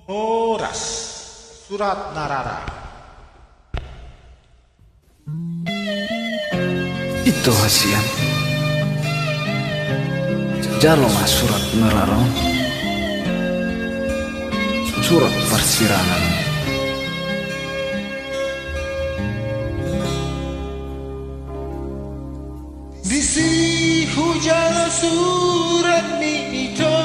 Horas Surat Narara. Itu hasian jalo mas surat Narara, surat persirangan. Disi hujan surat ni itu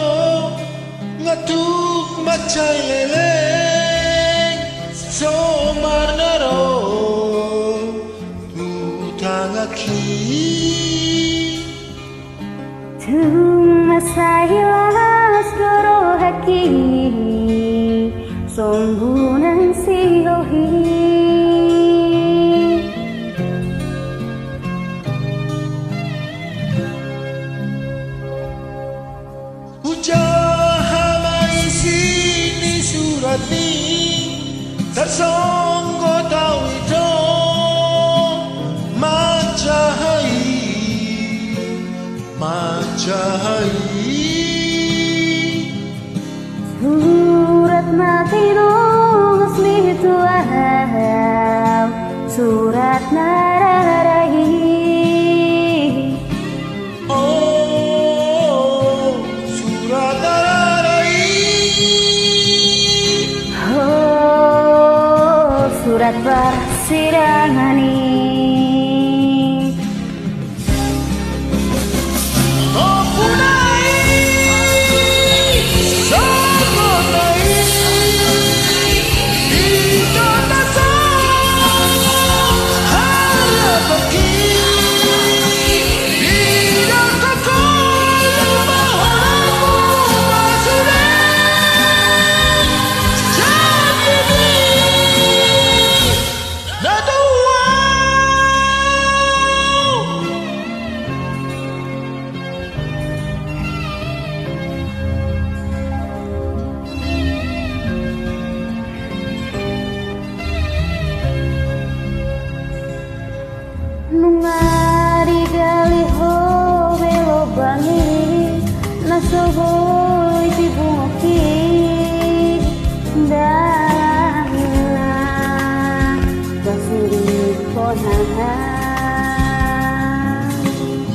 ngatuk macai leleng somar naro tutang aki Tumasailas goro haki sombunan sihohi Ujahamai sini surat ni tersongko tau itu macahai Surat matino ngasmi tuaham Surat nararai Oh surat nararai Oh surat persirangani Nungari gali ho belo bangi nasoboy dibungoki dalangina kasuri konaha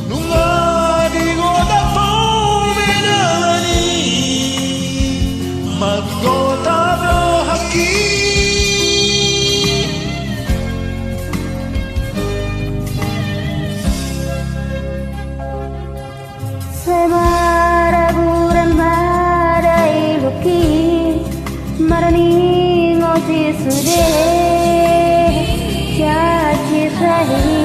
Nungadi goda pomenani magota bro haki Semaraguran madai luki marani ngoti sude caci sahi